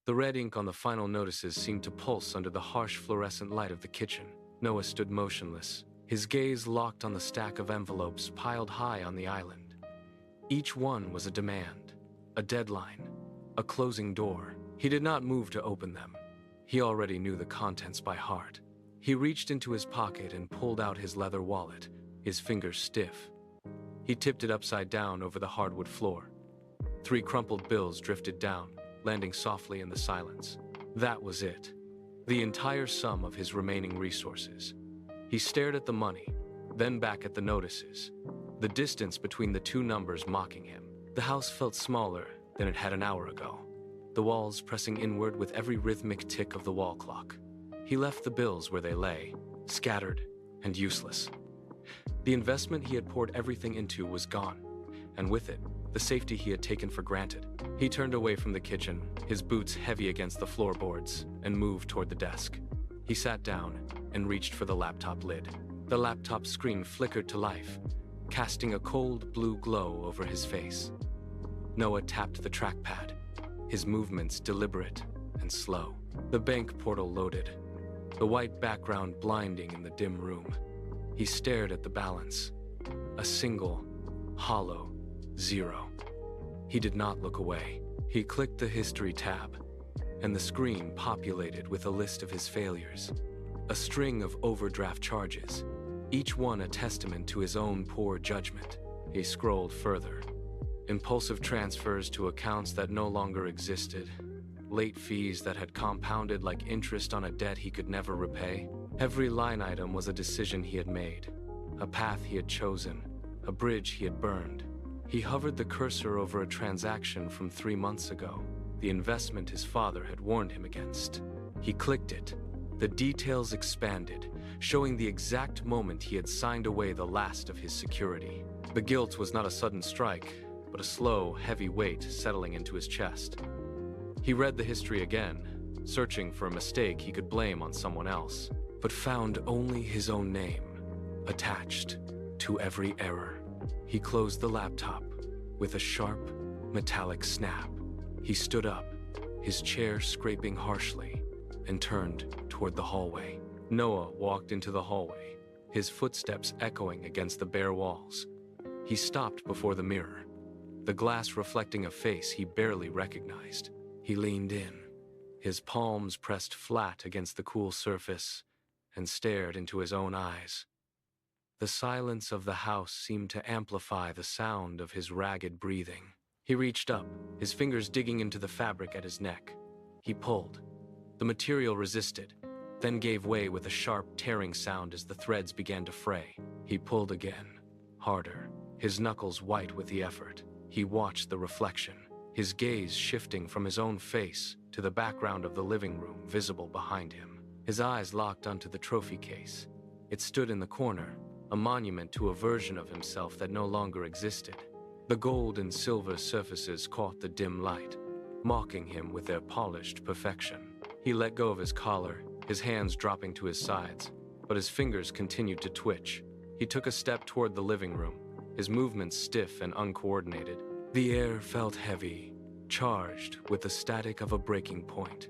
The red ink on the final notices seemed to pulse under the harsh fluorescent light of the kitchen. Noah stood motionless, his gaze locked on the stack of envelopes piled high on the island. Each one was a demand, a deadline, a closing door. He did not move to open them. He already knew the contents by heart. He reached into his pocket and pulled out his leather wallet, his fingers stiff. He tipped it upside down over the hardwood floor. 3 crumpled bills drifted down, landing softly in the silence. That was it. The entire sum of his remaining resources. He stared at the money, then back at the notices, the distance between the 2 numbers mocking him. The house felt smaller than it had an hour ago, the walls pressing inward with every rhythmic tick of the wall clock. He left the bills where they lay, scattered and useless. The investment he had poured everything into was gone, and with it, the safety he had taken for granted. He turned away from the kitchen, his boots heavy against the floorboards, and moved toward the desk. He sat down and reached for the laptop lid. The laptop screen flickered to life, casting a cold blue glow over his face. Noah tapped the trackpad, his movements deliberate and slow. The bank portal loaded, the white background blinding in the dim room. He stared at the balance, a single, hollow 0. He did not look away. He clicked the history tab, and the screen populated with a list of his failures. A string of overdraft charges, each one a testament to his own poor judgment. He scrolled further. Impulsive transfers to accounts that no longer existed, late fees that had compounded like interest on a debt he could never repay. Every line item was a decision he had made, a path he had chosen, a bridge he had burned. He hovered the cursor over a transaction from 3 months ago, the investment his father had warned him against. He clicked it. The details expanded, showing the exact moment he had signed away the last of his security. The guilt was not a sudden strike, but a slow, heavy weight settling into his chest. He read the history again, searching for a mistake he could blame on someone else, but found only his own name, attached to every error. He closed the laptop with a sharp, metallic snap. He stood up, his chair scraping harshly, and turned toward the hallway. Noah walked into the hallway, his footsteps echoing against the bare walls. He stopped before the mirror, the glass reflecting a face he barely recognized. He leaned in, his palms pressed flat against the cool surface, and stared into his own eyes. The silence of the house seemed to amplify the sound of his ragged breathing. He reached up, his fingers digging into the fabric at his neck. He pulled. The material resisted, then gave way with a sharp, tearing sound as the threads began to fray. He pulled again, harder, his knuckles white with the effort. He watched the reflection, his gaze shifting from his own face to the background of the living room visible behind him. His eyes locked onto the trophy case. It stood in the corner, a monument to a version of himself that no longer existed. The gold and silver surfaces caught the dim light, mocking him with their polished perfection. He let go of his collar, his hands dropping to his sides, but his fingers continued to twitch. He took a step toward the living room, his movements stiff and uncoordinated. The air felt heavy, charged with the static of a breaking point.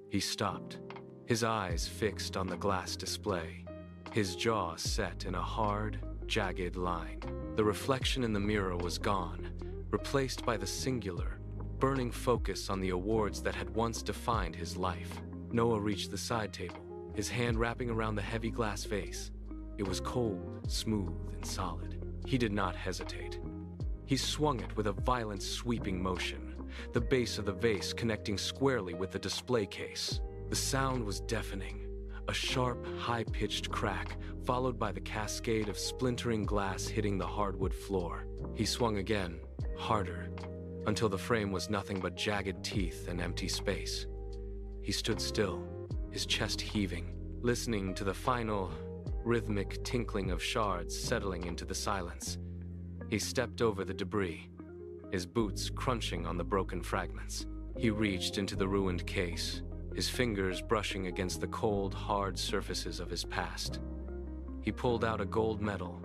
He stopped, his eyes fixed on the glass display, his jaw set in a hard, jagged line. The reflection in the mirror was gone, replaced by the singular, burning focus on the awards that had once defined his life. Noah reached the side table, his hand wrapping around the heavy glass vase. It was cold, smooth, and solid. He did not hesitate. He swung it with a violent sweeping motion, the base of the vase connecting squarely with the display case. The sound was deafening, a sharp, high-pitched crack, followed by the cascade of splintering glass hitting the hardwood floor. He swung again, harder, until the frame was nothing but jagged teeth and empty space. He stood still, his chest heaving, listening to the final, rhythmic tinkling of shards settling into the silence. He stepped over the debris, his boots crunching on the broken fragments. He reached into the ruined case, his fingers brushing against the cold, hard surfaces of his past. He pulled out a gold medal,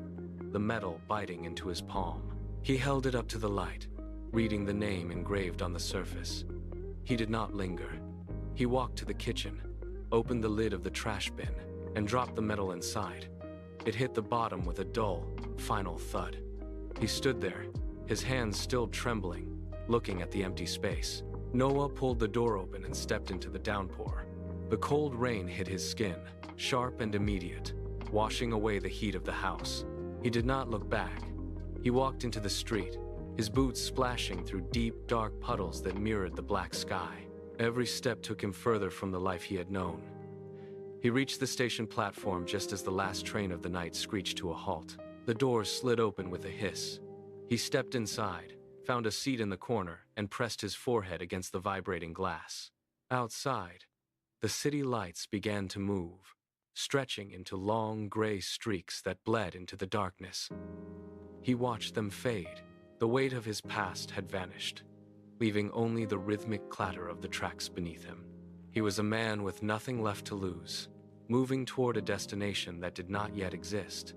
the metal biting into his palm. He held it up to the light, reading the name engraved on the surface. He did not linger. He walked to the kitchen, opened the lid of the trash bin, and dropped the metal inside. It hit the bottom with a dull, final thud. He stood there, his hands still trembling, looking at the empty space. Noah pulled the door open and stepped into the downpour. The cold rain hit his skin, sharp and immediate, washing away the heat of the house. He did not look back. He walked into the street, his boots splashing through deep, dark puddles that mirrored the black sky. Every step took him further from the life he had known. He reached the station platform just as the last train of the night screeched to a halt. The doors slid open with a hiss. He stepped inside, found a seat in the corner, and pressed his forehead against the vibrating glass. Outside, the city lights began to move, stretching into long gray streaks that bled into the darkness. He watched them fade. The weight of his past had vanished, leaving only the rhythmic clatter of the tracks beneath him. He was a man with nothing left to lose, moving toward a destination that did not yet exist.